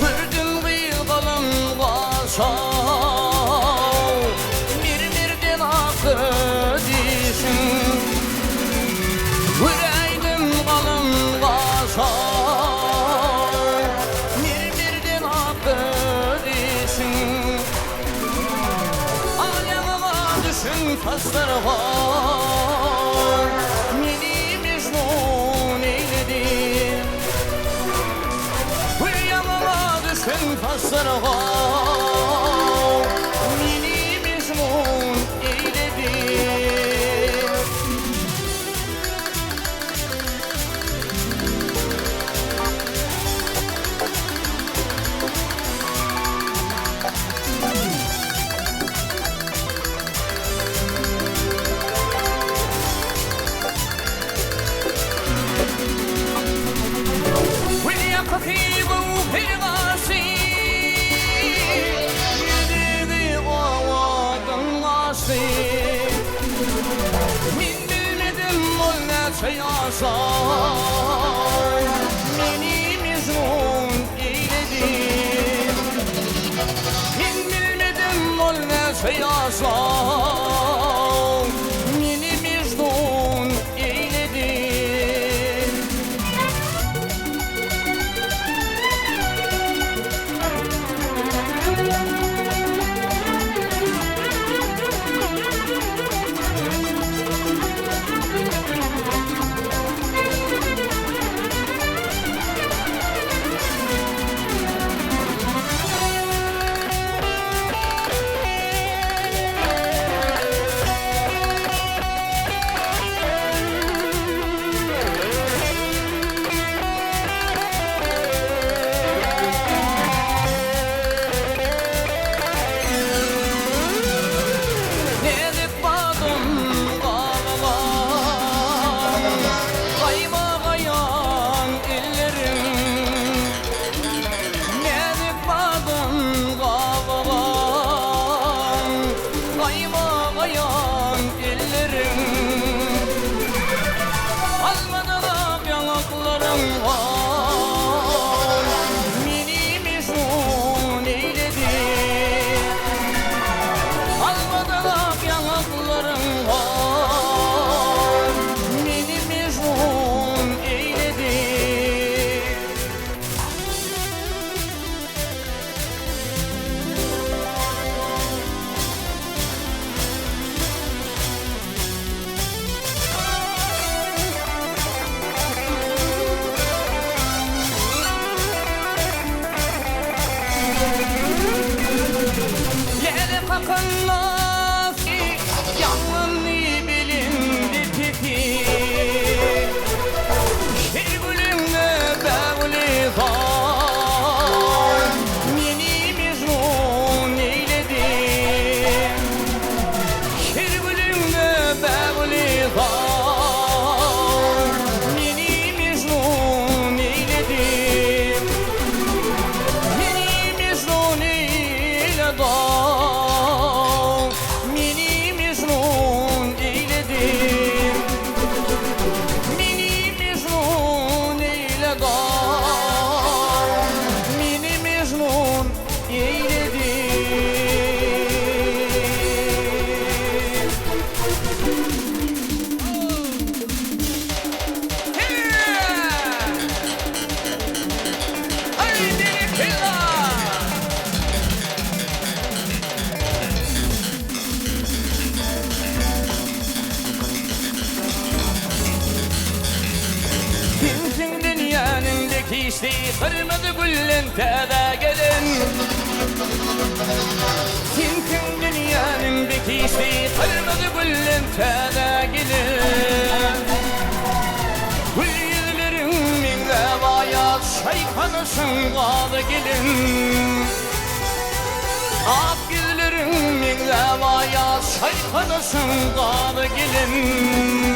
Hürdün kıyıkalım kaşav Mirmirden akı dişin Yüreğim kalın kaşav Mirmirden akı dişin Ayağıma düşün taslarına Meni Mecnun eyledin Uyuyamama düşün taslarına Meni Mecnun eyledin خفيف وفي الغاسي يديدي غواط الغاسي من بالمدن مولنا سياسار مني مجنون إيدي من بالمدن مولنا سياسار مني مجنون إيدي Akınlafi yanını bilindi peki Şirgülünle bevli var Meni Mecnun eyledi Şirgülünle bevli var Meni Mecnun eyledi Meni Mecnun eyledi İşte kırmızı güllen tada gelin Sinkin dünyanın bekişti kırmızı güllen tada gelin Gül yüzlerin minge bayat şeytanısın kalı gelin Ak yüzlerin minge bayat şeytanısın kalı gelin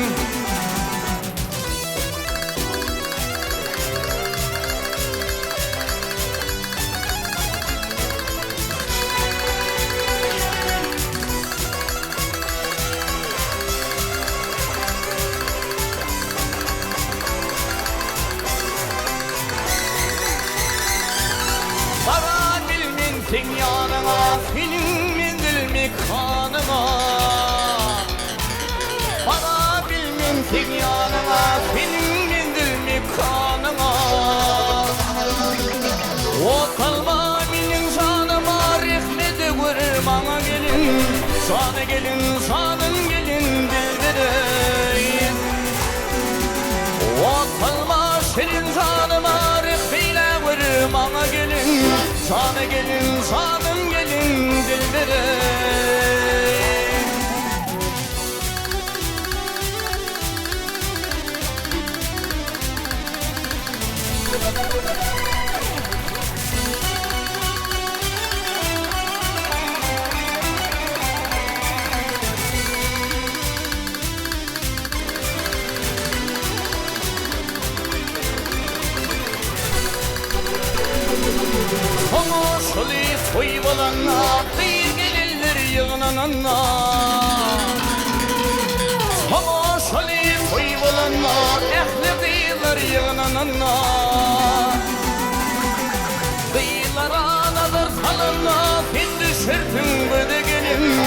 senin mendil kanına. Para bilmem tek yanına, senin mendil kanına. O kalma benim canıma, rahmeti gör bana gelin. Sana gelin, sanın gelin dilberim. O kalma senin canıma, rahmetle gör bana gelin. Sana gelin, sanın gelin dilberim. Konuşuli soy bolanna, kıyı gelirler yığınananna. Konuşuli soy bolanna, ehli kıyılar yığınananna. Kıyılar anadır salınna, fin düşertin böyle gelin.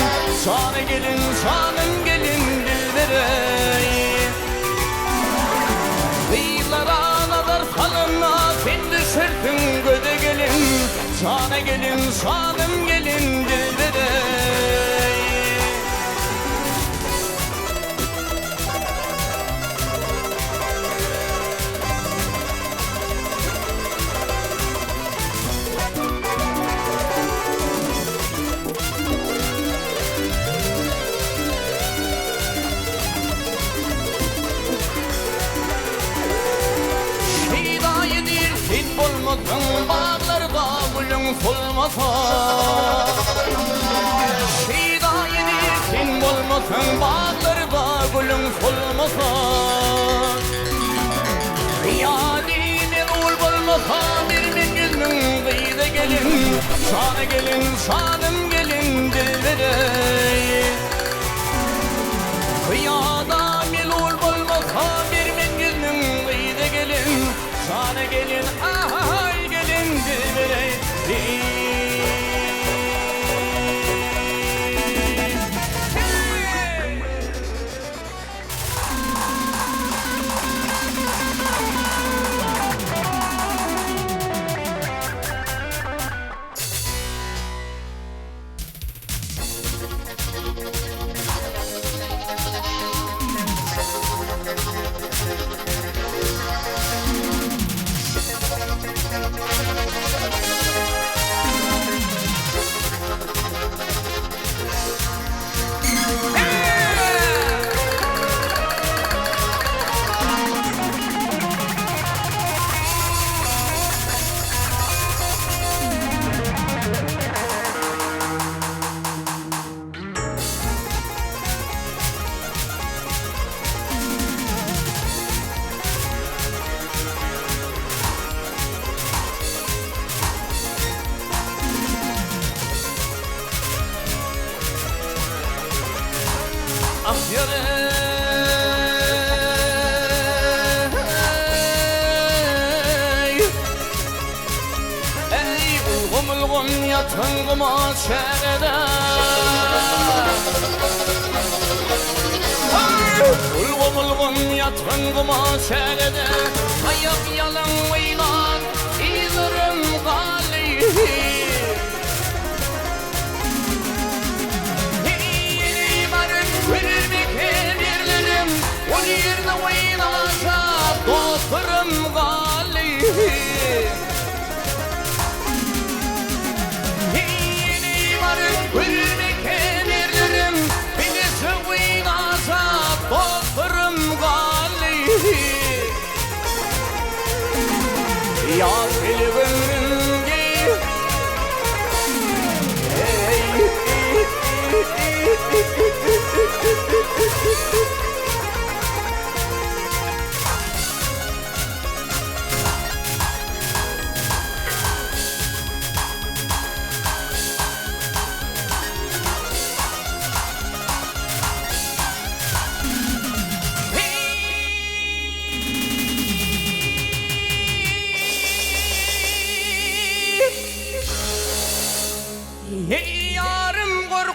Sana gelin, sanın gelin dilberey. Kıyılar anadır salınna, fin düşertin böyle gelin. Sana gelin, sanım gelin dilberey. Şidayıdır fin olmasın, bağlarda gülün solmasa. Şidayıdır fin olmasın, bağlarda gülün solmasa. Hıyalimin ul bulmasa, bir mengilmin kıyıda gelin. Sana gelin, sanım gelin dilberey. Hıyada milul bulmasa, bir mengilmin kıyıda gelin. Sana gelin, ahay gelin dilberey. Ah yare, ey ulgum ulgum yatın şerede. Ulgum ulgum yatın şerede, ayak yalan oynar, izlerim gali. O yerde oynasa dostlarım gali. Yeni varım gülmek emirlerim, birisi oynasa dostlarım gali. Ya filmimde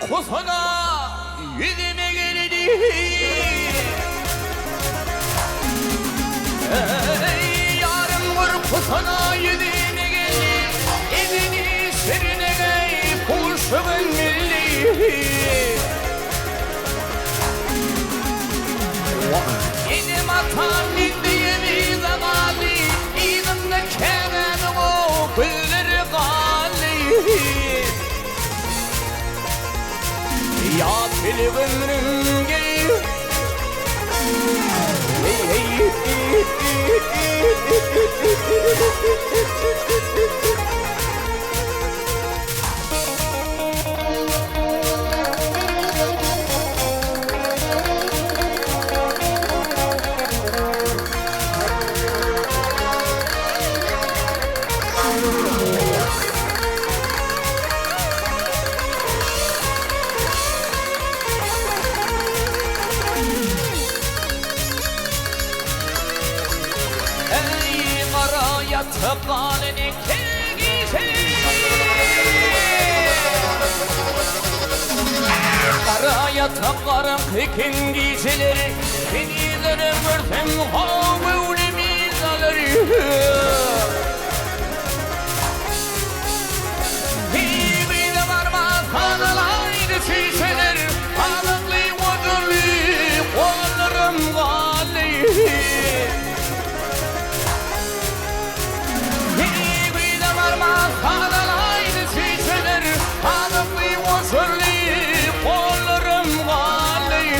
uykusuna yüzüme geldi. Yarın uykusuna yüzüme geldi. Evini serine gay kuşumun milli. Yedim atam dinleyemi zamanı. İnimde kemenim o gülleri gali. Ya fili ömrüm gel. Tıpkalını kelgisi Karaya tıpkarım pekin giysileri Benilerim görsem havulimiz alır Hibine varmaz kanalaydı şişeler Kanaklı vacırlı kollarım gali Kanalaydı şişeler Kanaklı vacırlı kollarım gali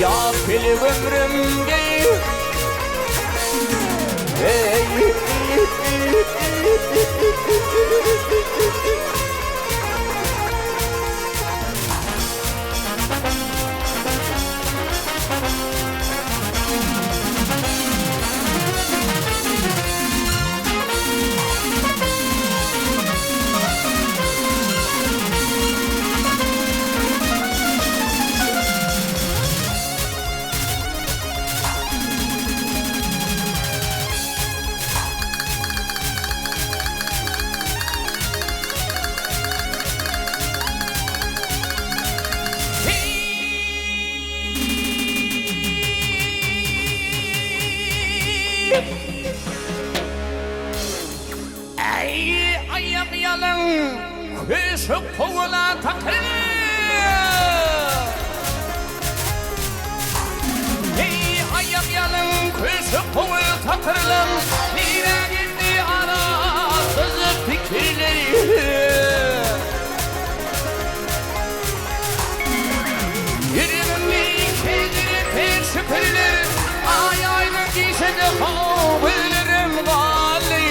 Ya fili ömrüm gel Ayak yalın kışık kovula takır Ayak yalın kışık kovula takırlım Nire gitti arasız fikirleri Yüreğimde kendini pek şüpheliler Ay aydın giyşede havullerim gali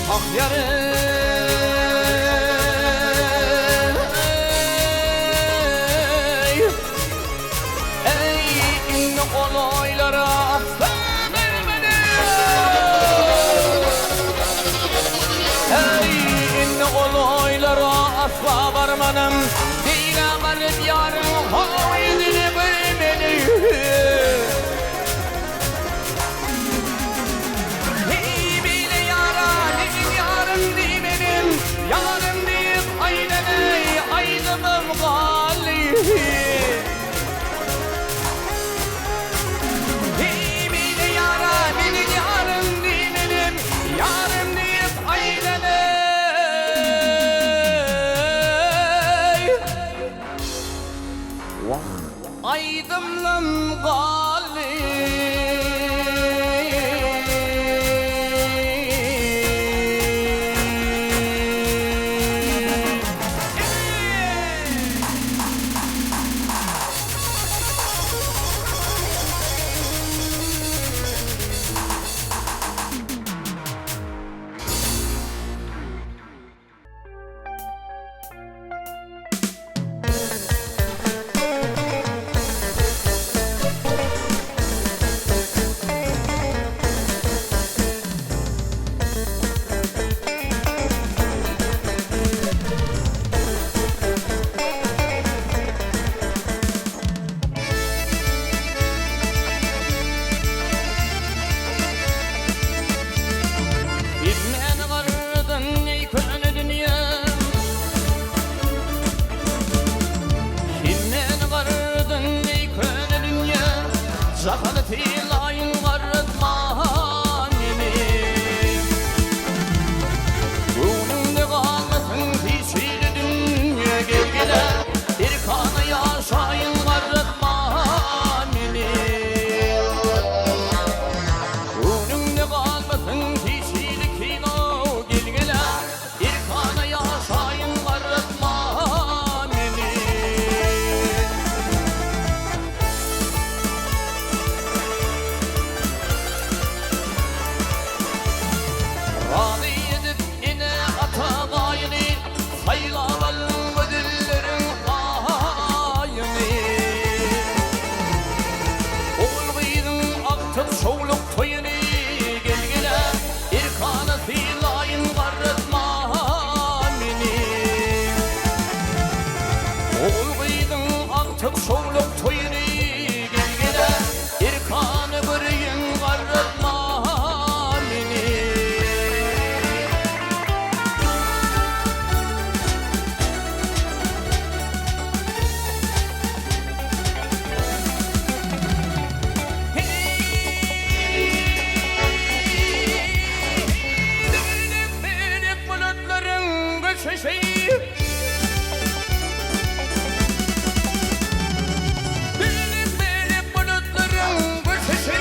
Ah yarın ey inne olaylara affı vermedi Ey inne olaylara affı vermedim Dile varıp yarın haydini vermedi Yarın deyip aynen ey aydımım gali Beni yara beni yarın dinelim Yarın deyip aynen ey Aydımlım gali Şakalı tilayın varıtman yeni Bunun da kalmasın hiçbir dünya gelgele Bir kanı yaşayın varıtman yeni Bunun da kalmasın hiçbir kino gelgele Bir kanı yaşayın varıtman yeni Rani edip ine atagayını Sayılalım ödüllerin ayını Oğul gıydın aktıp soğuluk toyunu Gelgile bir kanı filayın varıtman beni Oğul gıydın aktıp soğuluk toyunu Gelgile bir kanı bırıyın varıtman beni Benim bulutların göçeşi Benim bulutların göçeşi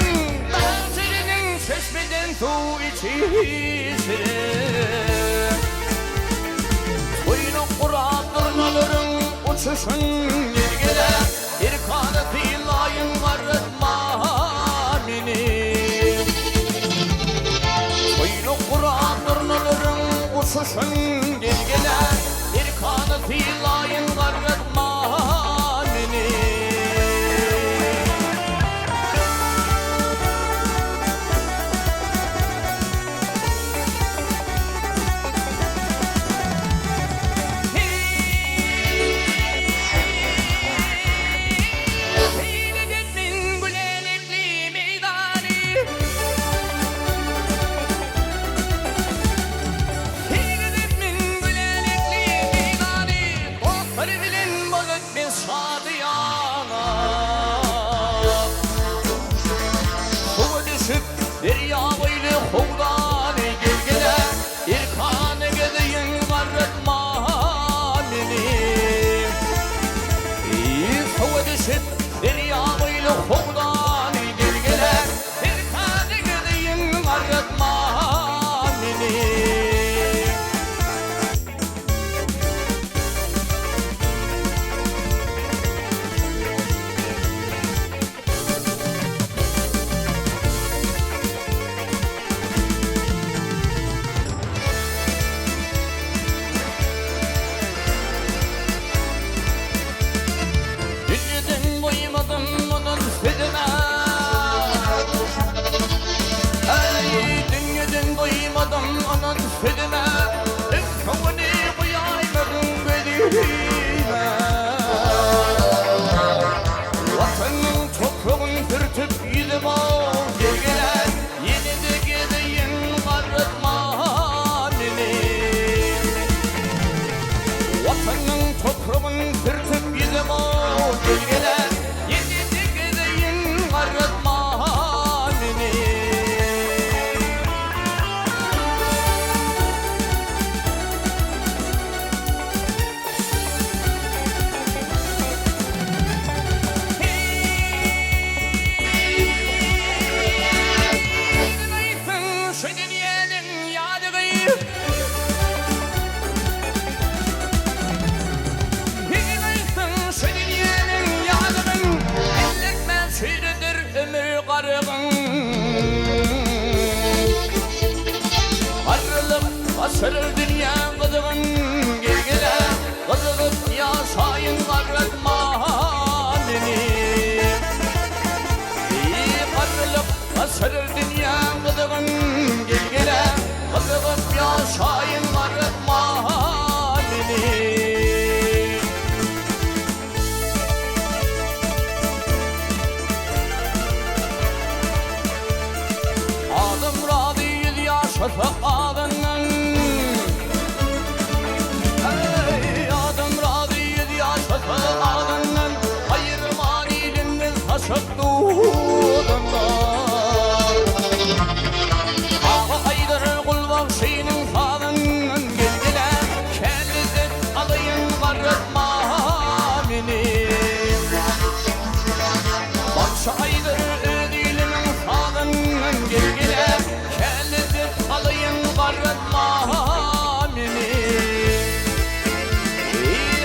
Ben senin çeşmeden su içisi Uynuk kurak durnaların uçuşun ilgile Bir kanı filayın varıtman beni Uynuk kurak durnaların uçuşun ilgile Bir kanı filayın varıtman beni Hiledetin gülenekli meydanı Hiledetin gülenekli meydanı Dostları bilin balık biz şadiyana Kuva düşüp derya boylu kovdan gelgele Bir kanı gedeyin varıtman beni Kuva düşüp derya boylu kovdan gelgele Bir kanı gedeyin varıtman beni Dünyeden doymadım onun fedine Ey dünyadan doymadım onun fedine Kavani koyaymadım beline Vatanın toprağın pürtüp gidip al Gelgele yeni de gideyim varıtman beni Vatanın toprağın pürtüp gidip al Gelgele yeni de gideyim varıtman beni Aydın şu dünyanın yadığı Aydın şu dünyanın yadığı Elletme sürüdür ömür karığın Arılıp asırır dünya gıdığın Gelgele gıdığıp yaşayın varıtman beni Arılıp asırır dünya gıdığın Gelgele gıdığıp yaşayın varıtman beni Adım radiyid yaşatıp adından Ey adım radiyid yaşatıp adından Hayır manilimden taşıp dur aydır ödülünün sağından gelgile Kelletip alayım qarratma meni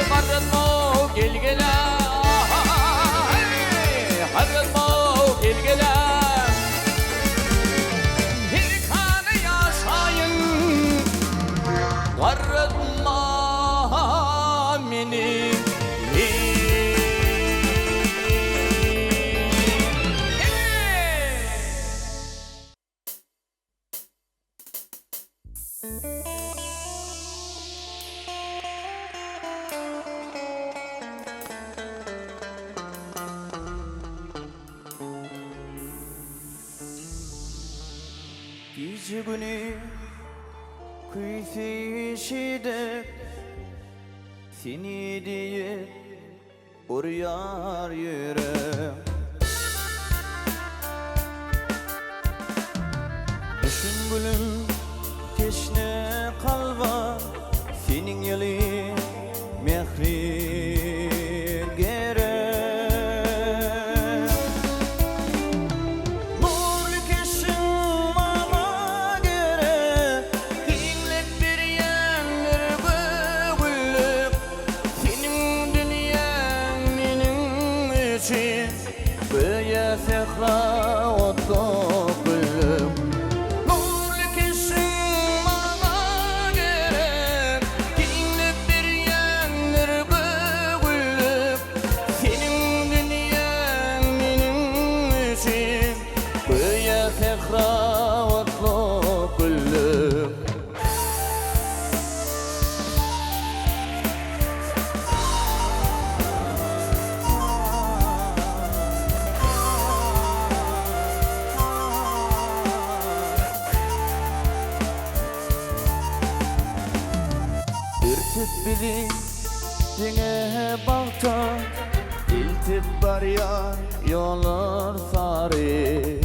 Qarratma gelgile Qarratma gelgile Bir kanı yaşayın Qarratma meni Gece günü kıyfişide seni diye uğrayar yüreğim Düşün gülüm teşne kalba senin yeli mehri Bizi dine bakta İltip var ya yollar sarı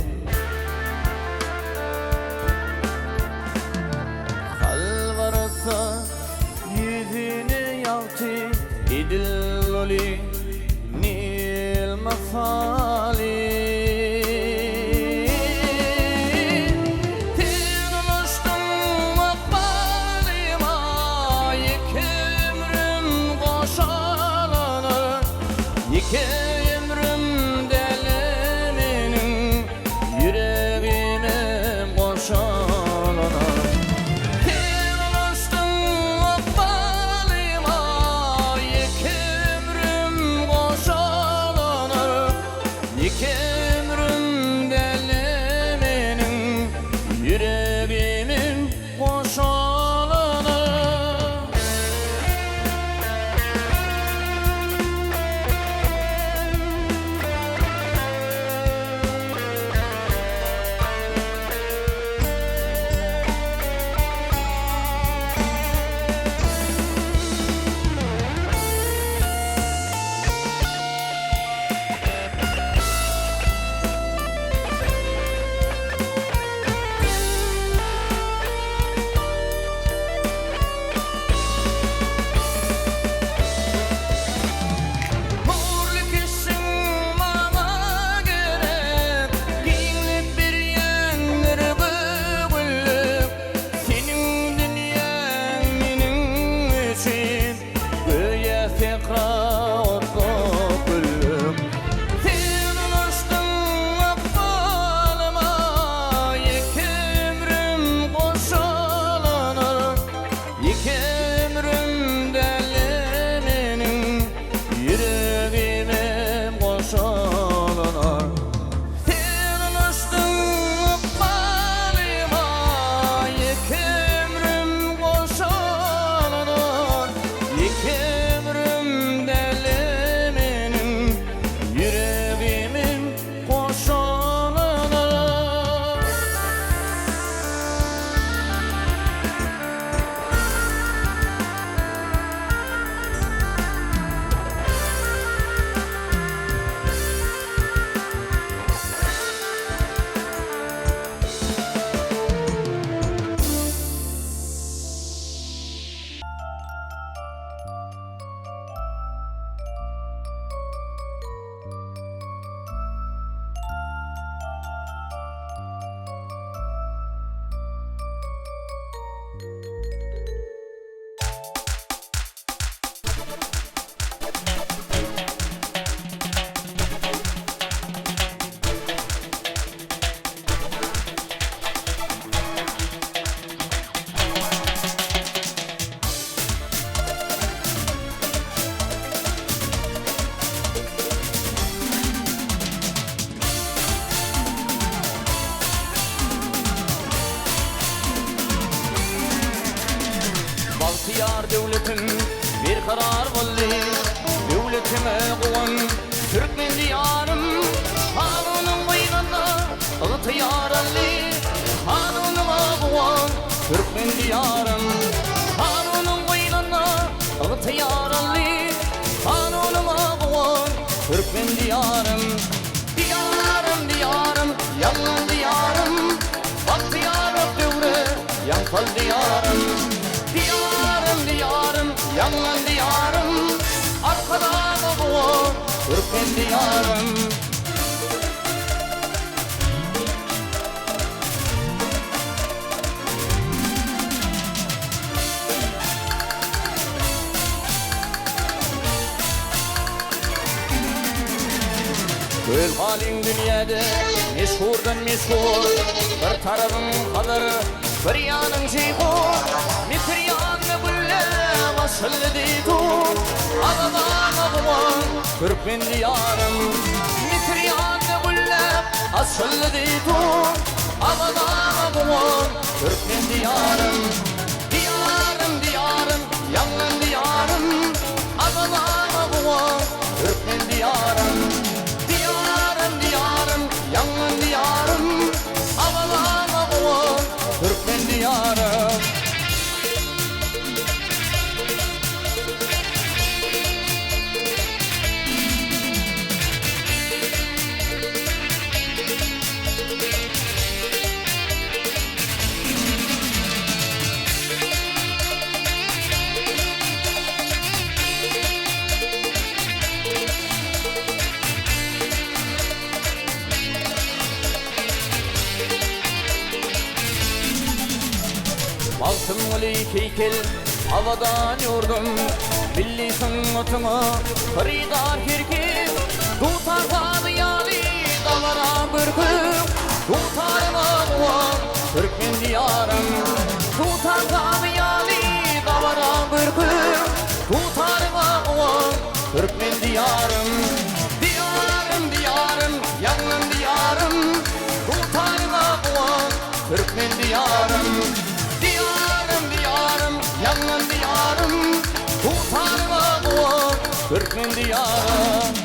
Hal varsa yüzünü yaktı İdil oli nil masali İki ömrüm deleminin yüreğime boşalana Kim ulaştın akbalıma iki ömrüm boşalana İki devletim bir karar buldu. Devletime kuvan Türkmen diyarım. Kanunun boynunda ıhtiyar Ali. Kanunuma kuvan Türkmen diyarım. Kanunun boynunda ıhtiyar Ali. Kanunuma kuvan Türkmen diyarım. Diyarım diyarım yalan diyarım. Bahtiyar devre yankal diyarım. Diyarım diyarım yalan diyarım. Arkada bu Türkmen diyarım. Göl halin dünyada meşhurdan meşhur. Bir tarafın kaderi, bir yanın ceyhur. Mitir yanı gülle vasıllı deydur. Ağabağına bulan Türkmen diyarım. Mitir yanı gülle asıllı deydur. Ağabağına bulan Türkmen diyarım. Diyarım diyarım yalan diyarım. Ağabağına bulan Türkmen diyarım. Diyarım yalan diyarım. Ağabağına bulan Türkmen diyarım. Altın oli keykel havadan yordum. Milli sanatımı kırıdan kirkim. Tutardan yali davara bırkım. Tutarma bulan Türkmen diyarım. Tutardan yali davara bırkım. Tutarma bulan Türkmen diyarım. Diyarım diyarım yalan diyarım. Tutarma bulan Türkmen diyarım. Diyarım diyarım yalan diyarım. Tutarma bulan Türkmen diyarım.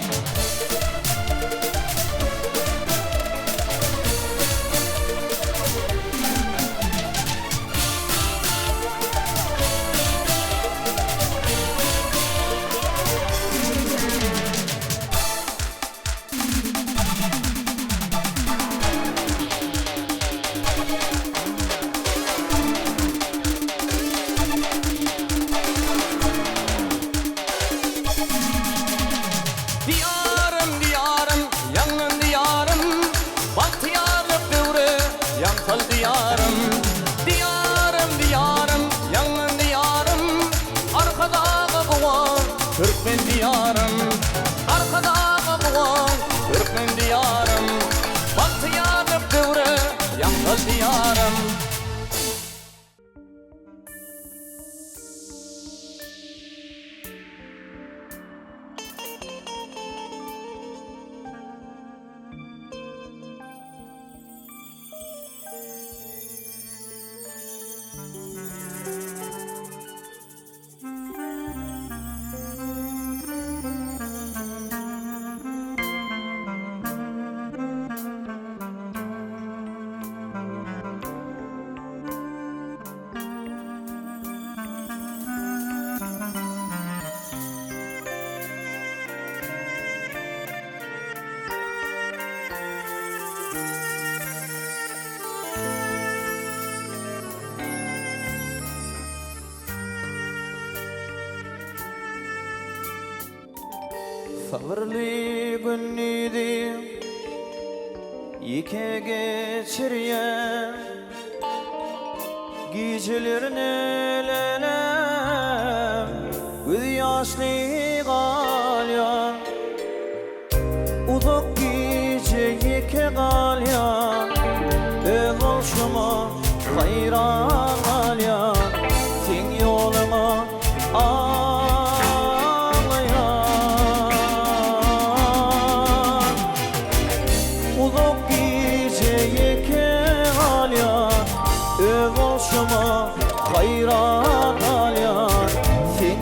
Diyarım diyarım yalan diyarım. Bahtiyar devre yankal diyarım. Diyarım diyarım yalan diyarım. Arkada bulan Türkmen diyarım. Arkada bulan Türkmen diyarım. Bahtiyar devre yankal diyarım. Sabırlı günüydü yike geçiryen. Gecelerin elem göz yaşlı kalyan. Uzak gece yike kalyan. Öz olşuma hayran kalyan. Sen yoluma hayran alyan. Sen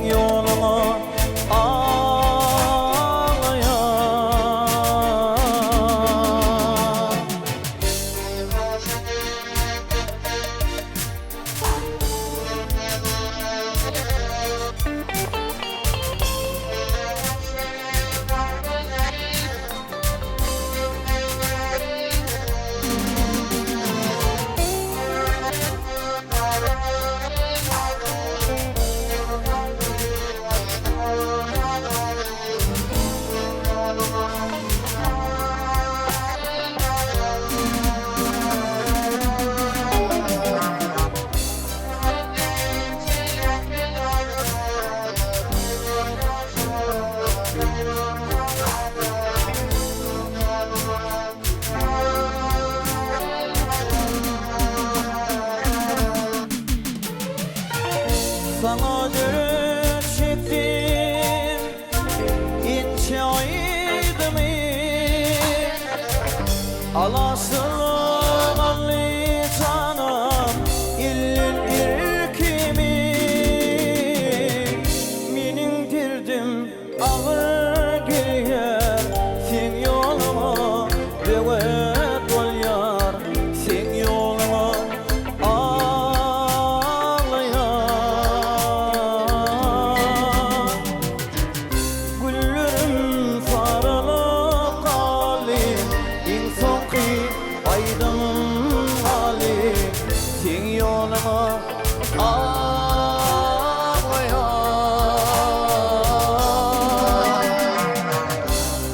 Kalasın alli canım illin irkimi Menin dirdim ağır gelyer Sen yoluma devet ol yar Sen yoluma ağlayan Güllerim sarılıp kaldı İnsan ki aydın hali Sen yoluma ağlayan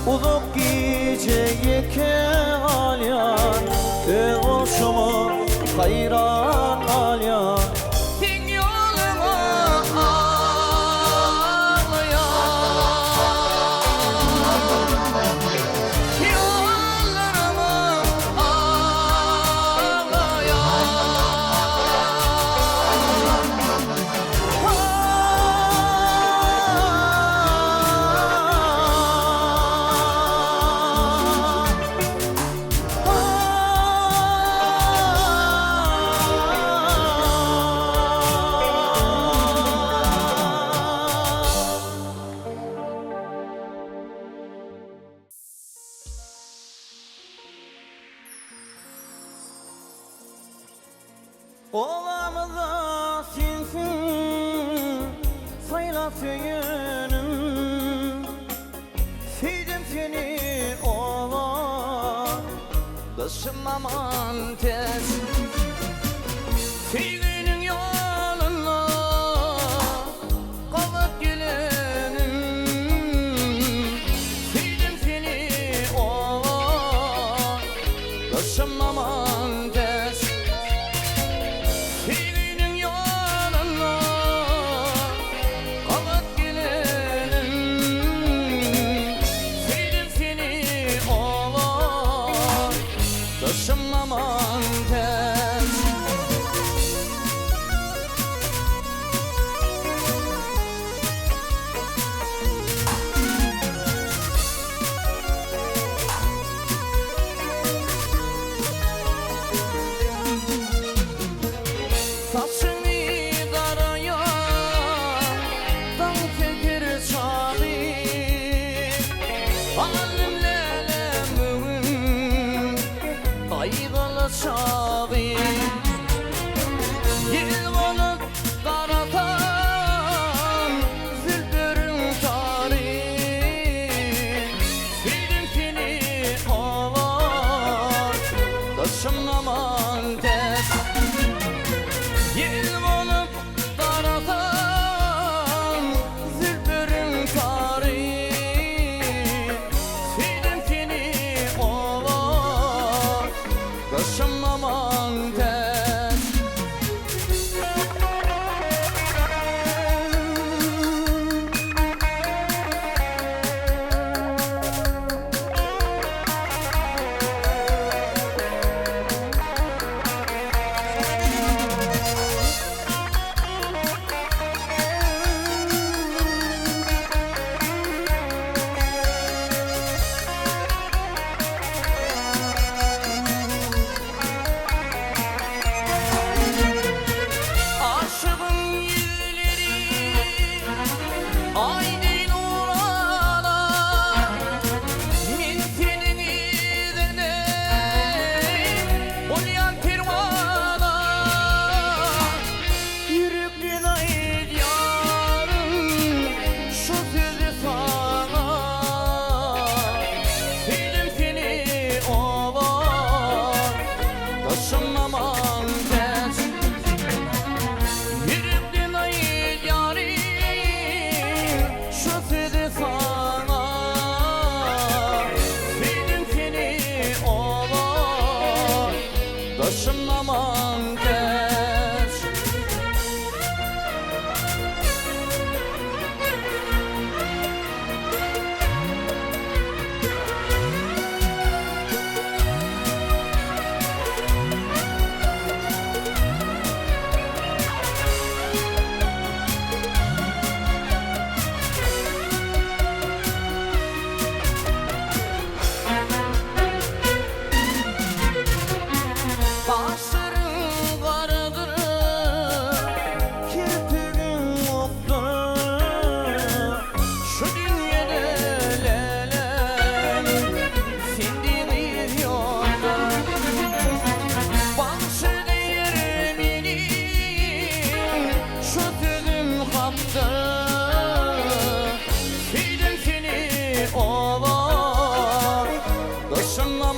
Uzak gece yeke alyan Öğüşümü hayran alyan Sen yoluma ağlayan Yollarıma Olamıza sensin sayla söylenim Sevdim seni ola Dışım aman tez Sevginin yoluna Kalıp gelenim Sevdim seni ola Dışım aman tez Sevginin yoluna Kalıp gelenim Sevdim seni ola Dışım aman tez Saçını daraya Dan tekir çadı Alimlelemin Kaygılı çağı Yıl olup karatan Zülbürün tarı Sevdim seni olar Dışım aman tez Yıl olup karatan Zülbürün tarı Sevdim seni olar Dışım aman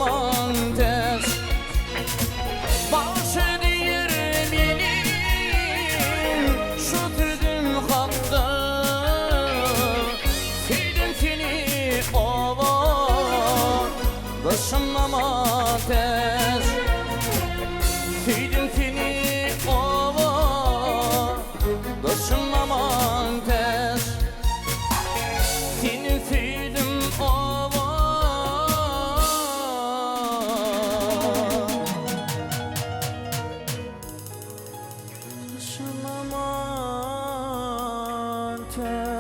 aman tez Başı değil benim şu tüdüm hakkı Filim fili ova Dışım aman tez Filim fili ova Dışım aman tez Filim filim ova Dışım aman tez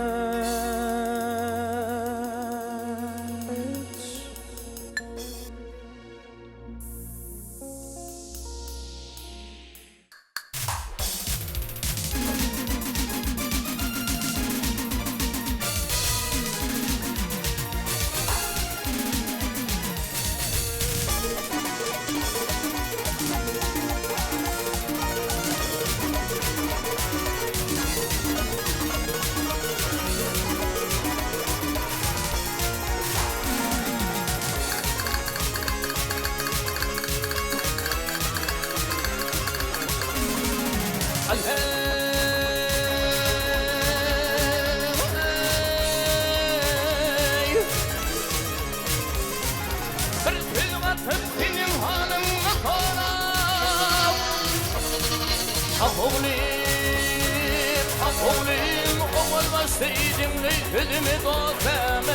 Oğlum, olmasaydım ne ödümü dotamam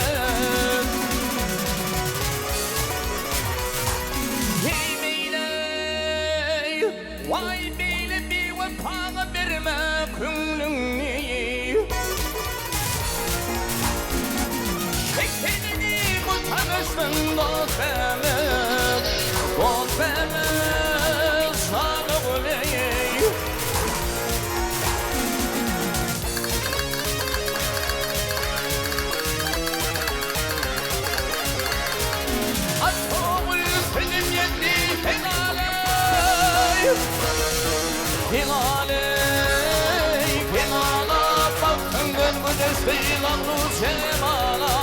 Hey beyley, vay beyle bir vefağa verme könlünü Şekerini bu tanıştın dotamam Dotamam sana olayım Hilale, baktın gönlüne sıylandı cemala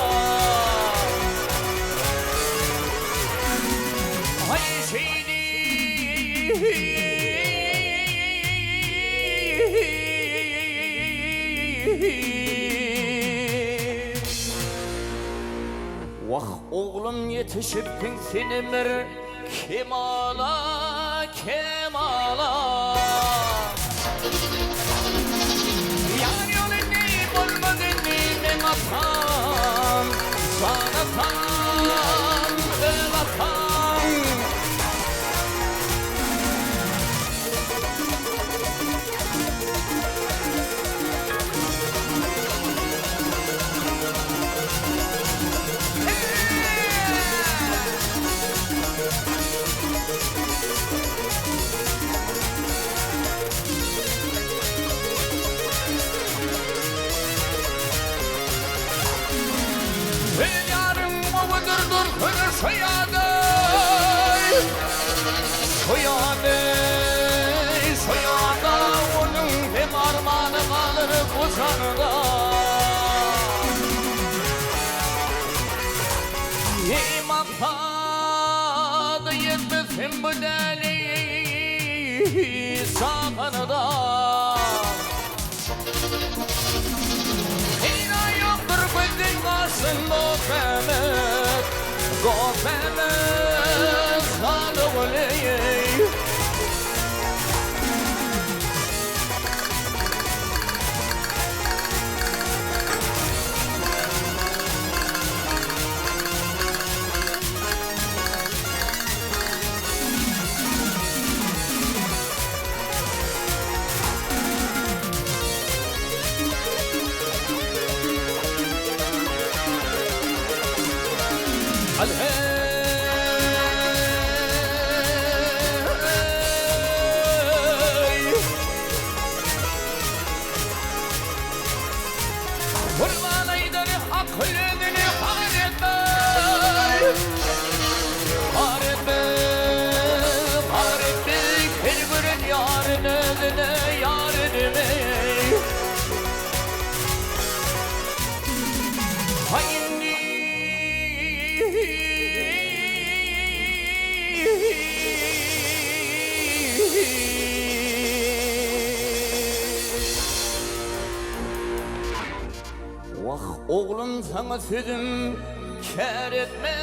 Ay şeydi Vah oğlum yetişiptin sinimler Kemala, kemala Yar yolu neyim olmadı neyim atam Sana tam, atam Soyada onun hem armağanı kalır kucağında İmaktadı yetmesin bu deli sahanıda İnan yoktur gözün karşısında o femet Gofemez halıgılıyım Oğlum sana sözüm kâr etme,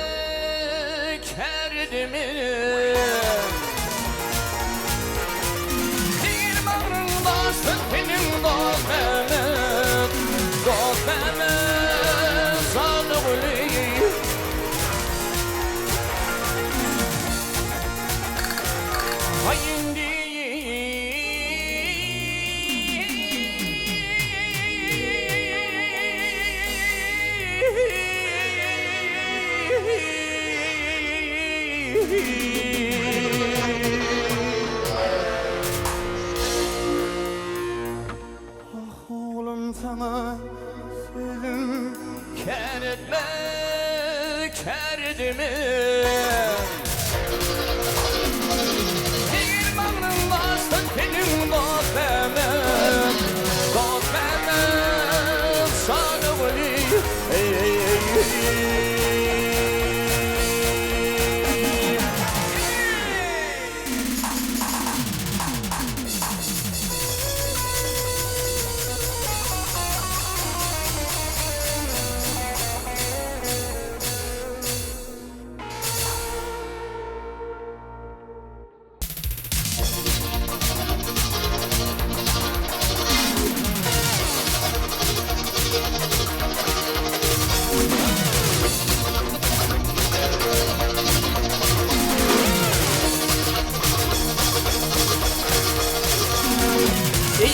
kâr edemem. Bir bağrın basın benim dostumum, dostumum sadık Oğlum sana sözüm kâr etme, kâr edemem. Bir bağrın basın benim dostumum, dostumum sadık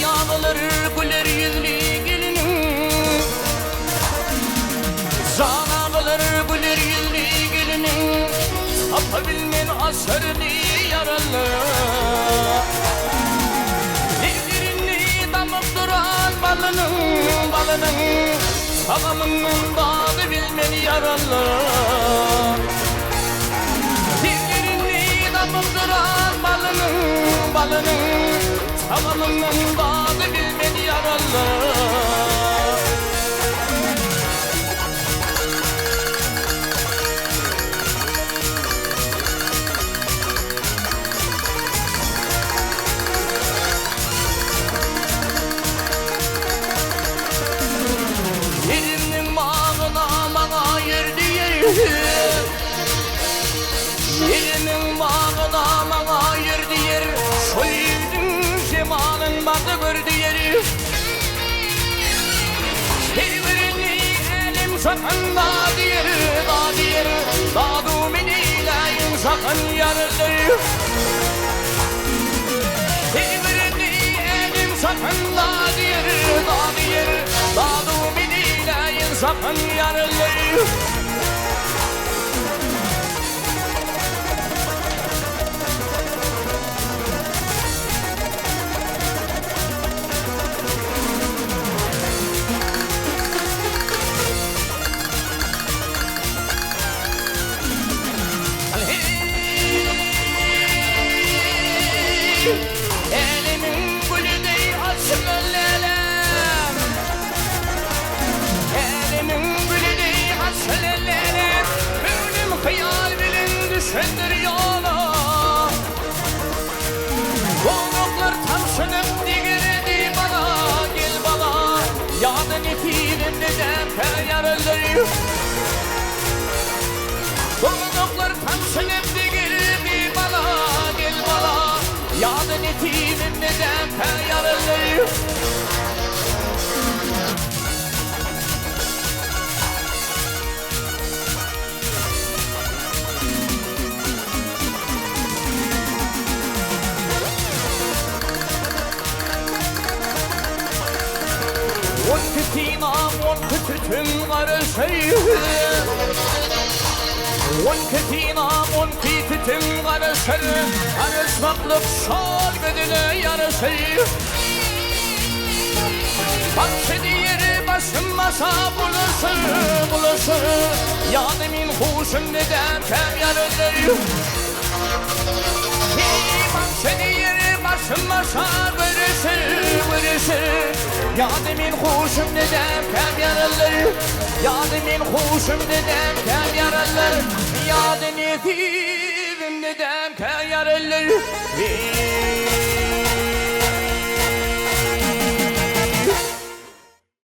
Yağmurlar güler yüzlü gelinin, zanalar güler yüzlü gelinin, tapabilmen asırını yaralı. Dizlerini damıp duran balının, salamının bağı bilmen yaralı. Dizlerini damıp duran balının, salamının bağı bilmen yaralı. Yerinin bağına bana yer diye, yerinin bağına bana yer diye, soyuldum cemalın batı gördü yeri. Birbirini elim sakın da diyer, dağdu menileyin sakın yarılır. Birbirini elim sakın da diyer, dağdu menileyin sakın yarılır. Elimin gülü dey açsın ellelem, elimin gülü dey açsın ellelem. Gönlüm hayal bilin düşündür yola, konuklar tamşınıp digirdi bana. Gel bana yadın etinim neden feryarılır. Konuklar tamşınıp digirdi bana. Gel bana yadın etinim neden feryarılır. On kütüğüm karışır, on kütüğüm karışır, karışmaklık şal bedene yarışır. Başı diğeri başım masa buluşur, yadimin huşum neden pem yarılır. Başı diğeri başım masa görüşür, yadimin huşum neden pem yarılır. Yadimin huşum neden pem yarılır. Yadın etim neden pem yarılır.